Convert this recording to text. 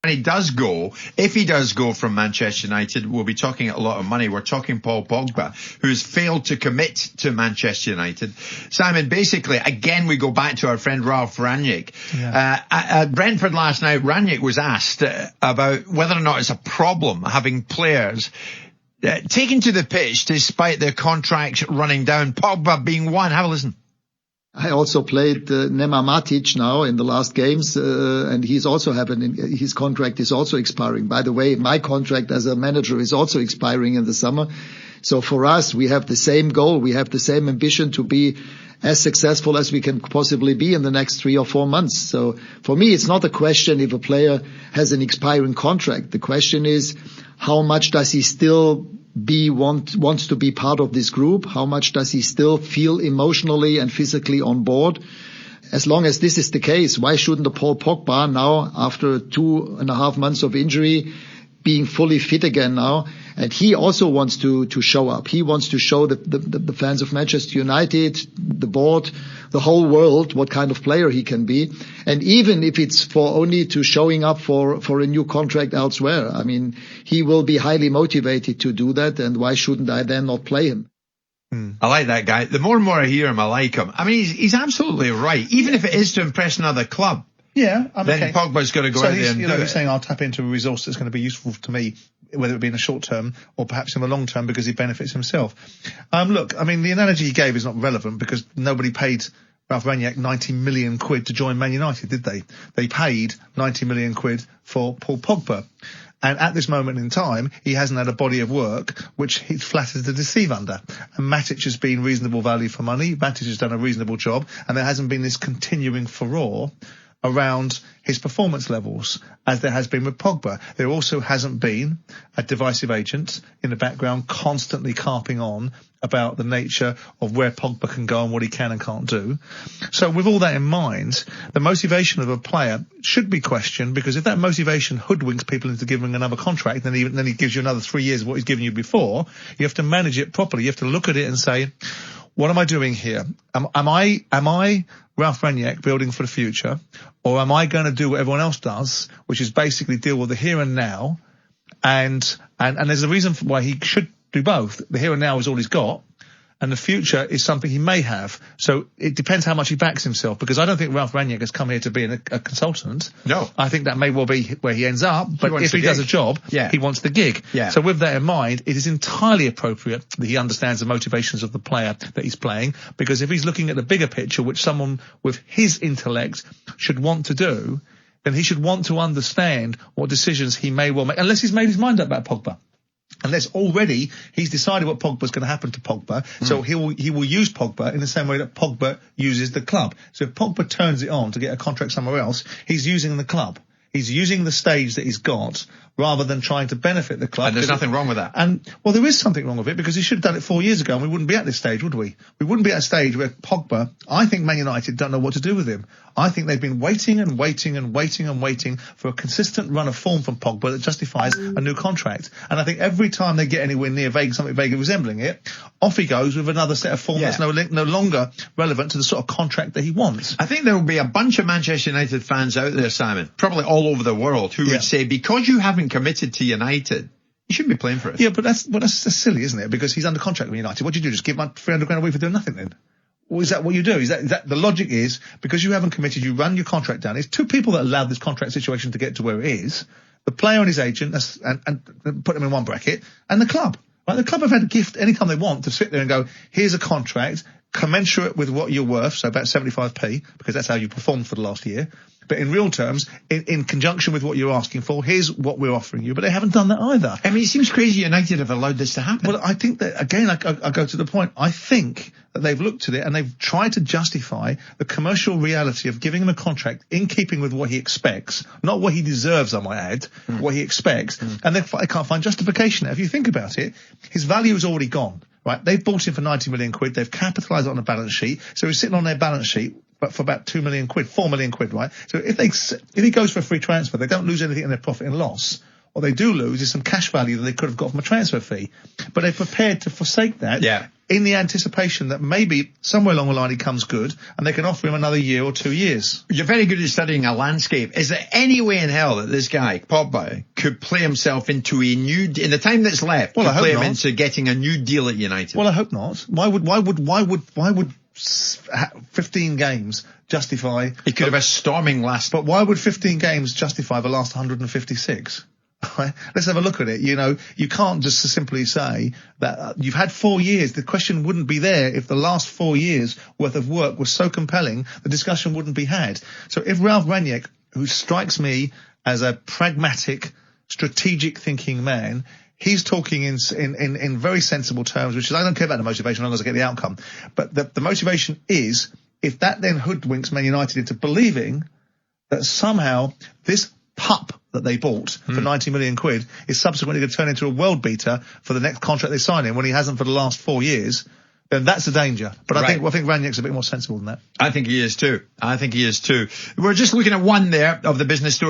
And he does go, if he does go from Manchester United, we'll be talking a lot of money. We're talking Paul Pogba, who's failed to commit to Manchester United. Simon, basically, again, we go back to our friend Ralph Rangnick. Yeah. At Brentford last night, Rangnick was asked about whether or not it's a problem having players taken to the pitch despite their contracts running down. Pogba being one. Have a listen. I also played Nemanja Matic now in the last games, and he's also his contract is also expiring. By the way, my contract as a manager is also expiring in the summer. So for us, we have the same goal. We have the same ambition to be as successful as we can possibly be in the next 3 or 4 months. So for me, it's not a question if a player has an expiring contract. The question is, how much does he still wants to be part of this group? How much does he still feel emotionally and physically on board? As long as this is the case, why shouldn't a Paul Pogba now, after 2.5 months of injury, being fully fit again now? And he also wants to show up. He wants to show the fans of Manchester United, the board, the whole world, what kind of player he can be. And even if it's for only to showing up for a new contract elsewhere, I mean, he will be highly motivated to do that. And why shouldn't I then not play him? I like that guy. The more and more I hear him, I like him. I mean, he's absolutely right. Even if it is to impress another club. Yeah, then Pogba's got to go out there and do it. He's saying, I'll tap into a resource that's going to be useful to me, whether it be in the short term or perhaps in the long term, because he benefits himself. Look, I mean, the analogy he gave is not relevant because nobody paid Ralph Rangnick 90 million quid to join Man United, did they? They paid 90 million quid for Paul Pogba. And at this moment in time, he hasn't had a body of work which he's flattered to deceive under. And Matic has been reasonable value for money. Matic has done a reasonable job. And there hasn't been this continuing furore around his performance levels as there has been with Pogba. There also hasn't been a divisive agent in the background constantly carping on about the nature of where Pogba can go and what he can and can't do. So with all that in mind, the motivation of a player should be questioned, because if that motivation hoodwinks people into giving another contract, then he gives you another 3 years of what he's given you before, you have to manage it properly. You have to look at it and say, what am I doing here? Am I Ralph Rangnick building for the future, or am I going to do what everyone else does, which is basically deal with the here and now? And there's a reason why he should do both. The here and now is all he's got, and the future is something he may have. So it depends how much he backs himself, because I don't think Ralph Rangnick has come here to be a consultant. No. I think that may well be where he ends up, but if he does a job, he wants the gig. Yeah. So with that in mind, it is entirely appropriate that he understands the motivations of the player that he's playing, because if he's looking at the bigger picture, which someone with his intellect should want to do, then he should want to understand what decisions he may well make, unless he's made his mind up about Pogba. Unless already he's decided what Pogba's going to happen to Pogba. So he will use Pogba in the same way that Pogba uses the club. So if Pogba turns it on to get a contract somewhere else, he's using the club. He's using the stage that he's got rather than trying to benefit the club. And there's nothing wrong with that. And, well, there is something wrong with it, because he should have done it 4 years ago and we wouldn't be at this stage, would we? We wouldn't be at a stage where Pogba, I think Man United don't know what to do with him. I think they've been waiting and waiting and waiting and waiting for a consistent run of form from Pogba that justifies a new contract. And I think every time they get anywhere near something vaguely resembling it, off he goes with another set of form that's no longer relevant to the sort of contract that he wants. I think there will be a bunch of Manchester United fans out there, Simon, probably all over the world, who would say, because you haven't committed to United, you shouldn't be playing for us. Yeah, but that's silly, isn't it? Because he's under contract with United. What do you do? Just give him 300 grand away for doing nothing then? Or is that what you do? Is that the logic is, because you haven't committed, you run your contract down. It's two people that allowed this contract situation to get to where it is. The player and his agent, and put them in one bracket, and the club. Right? The club have had a gift anytime they want to sit there and go, here's a contract commensurate with what you're worth, so about 75p, because that's how you performed for the last year. But in real terms, in conjunction with what you're asking for, here's what we're offering you. But they haven't done that either. I mean, it seems crazy United have allowed this to happen. Well, I think that, again, I go to the point. I think that they've looked at it and they've tried to justify the commercial reality of giving him a contract in keeping with what he expects, not what he deserves, I might add, what he expects. And they can't find justification. If you think about it, his value is already gone. Right? They've bought him for 90 million quid. They've capitalised it on the balance sheet. So he's sitting on their balance sheet, but for about 2 million quid, 4 million quid, right? So if he goes for a free transfer, they don't lose anything in their profit and loss. What they do lose is some cash value that they could have got from a transfer fee. But they're prepared to forsake that in the anticipation that maybe somewhere along the line he comes good and they can offer him another year or 2 years. You're very good at studying a landscape. Is there any way in hell that this guy, Pogba, could play himself into a new, in the time that's left, could play him into getting a new deal at United? Well, I hope not. Why would 15 games justify? He could have a storming last. But why would 15 games justify the last 156? Right? Let's have a look at it. You know, you can't just simply say that you've had 4 years. The question wouldn't be there if the last 4 years worth of work was so compelling, the discussion wouldn't be had. So if Ralf Rangnick, who strikes me as a pragmatic, strategic thinking man, he's talking in very sensible terms, which is, I don't care about the motivation as long as I get the outcome. But the motivation is, if that then hoodwinks Man United into believing that somehow this pup that they bought for 90 million quid is subsequently going to turn into a world beater for the next contract they sign him when he hasn't for the last 4 years, then that's a danger. But I think Rangnick's a bit more sensible than that. I think he is too. We're just looking at one there of the business story.